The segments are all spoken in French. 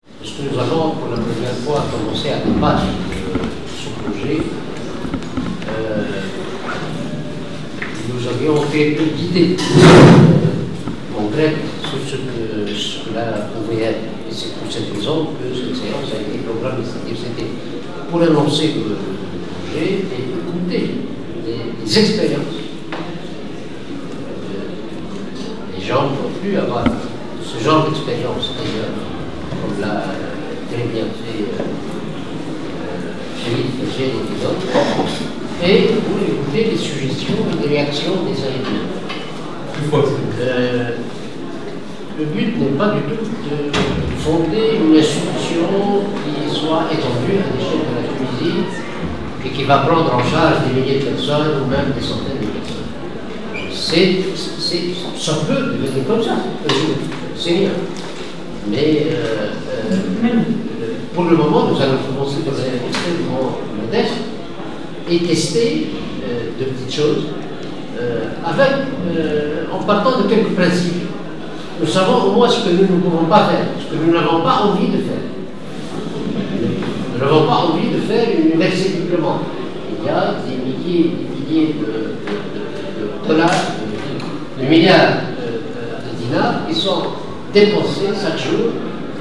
Parce que nous avons pour la première fois commencé à débattre ce projet. Nous avions très peu d'idées concrètes sur ce que cela pouvait être. Et c'est pour cette raison que cette séance a été programmée. C'est-à-dire c'était pour annoncer le projet et écouter les expériences. Les gens n'ont pu avoir ce genre d'expérience d'ailleurs, comme l'a très bien fait Philippe Léger et les autres, et pour écouter les suggestions et les réactions des uns et des autres. Le but n'est pas du tout de fonder une institution qui soit étendue à l'échelle de la Tunisie et qui va prendre en charge des milliers de personnes ou même des centaines de personnes. Ça peut devenir comme ça, c'est rien. Mais pour le moment, nous allons commencer de manière extrêmement modeste et tester de petites choses en partant de quelques principes. Nous savons au moins ce que nous ne pouvons pas faire, ce que nous n'avons pas envie de faire. Nous n'avons pas envie de faire une université diplômante. Il y a des milliers de dollars, de milliards de dinars qui sont dépensés chaque jour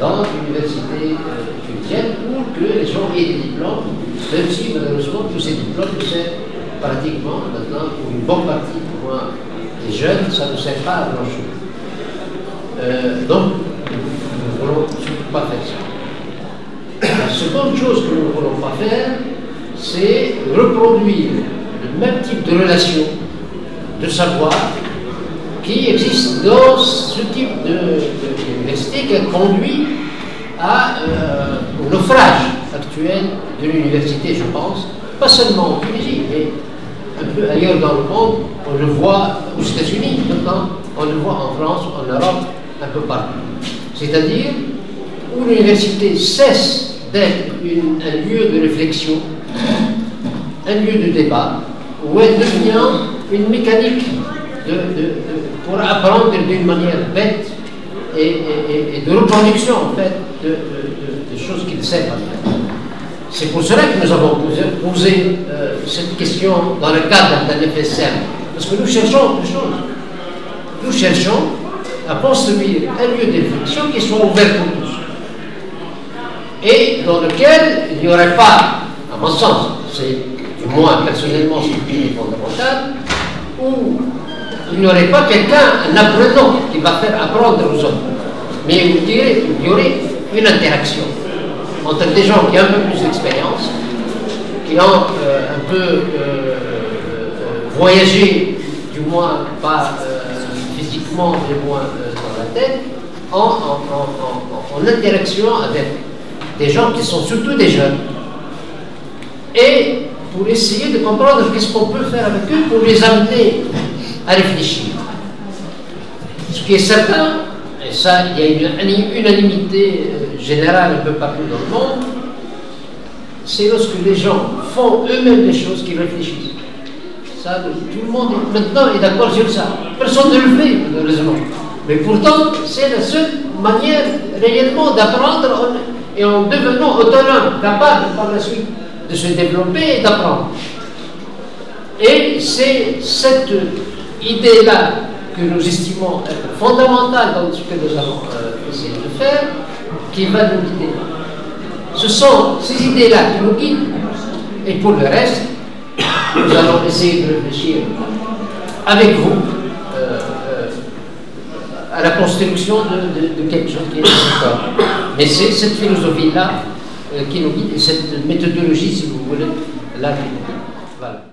dans l'université tunisienne pour que les gens aient des diplômes, même si malheureusement tous ces diplômes nous servent pratiquement maintenant pour une bonne partie, pour moi, des jeunes, ça ne sert pas à grand chose. Donc, nous ne voulons surtout pas faire ça. La seconde chose que nous ne voulons pas faire, c'est reproduire le même type de relation, de savoir, qui existe dans ce type d'université qui a conduit au naufrage actuel de l'université, je pense, pas seulement en Tunisie, mais un peu ailleurs dans le monde. On le voit aux États-Unis maintenant, on le voit en France, en Europe, un peu partout. C'est-à-dire où l'université cesse d'être un lieu de réflexion, un lieu de débat, où elle devient une mécanique pour apprendre d'une manière bête et de reproduction en fait de choses qui ne servent à rien. C'est pour cela que nous avons posé cette question dans le cadre d'un FSM, parce que nous cherchons autre chose. Nous cherchons à construire un lieu de réflexion qui soit ouvert pour tous et dans lequel il n'y aurait pas, à mon sens, c'est du moins personnellement ce qui est fondamental, où il n'y aurait pas quelqu'un, un apprenant, qui va faire apprendre aux autres, mais il y aurait une interaction entre des gens qui ont un peu plus d'expérience, qui ont un peu voyagé, du moins pas physiquement, mais moins dans la tête, en interaction avec des gens qui sont surtout des jeunes, et pour essayer de comprendre qu'est-ce qu'on peut faire avec eux pour les amener à réfléchir. Ce qui est certain, et ça, il y a une unanimité générale un peu partout dans le monde, c'est lorsque les gens font eux-mêmes des choses qu'ils réfléchissent. Ça, tout le monde maintenant est d'accord sur ça. Personne ne le fait, malheureusement. Mais pourtant, c'est la seule manière réellement d'apprendre et en devenant autonome, capable par la suite de se développer et d'apprendre. Et c'est cette idée-là que nous estimons être fondamentale dans ce que nous allons essayer de faire, qui va nous guider. Ce sont ces idées-là qui nous guident. Et pour le reste, nous allons essayer de réfléchir avec vous à la construction de quelque chose qui est nécessaire. Mais c'est cette philosophie-là qui nous guide, et cette méthodologie, si vous voulez, là qui nous guide. Voilà.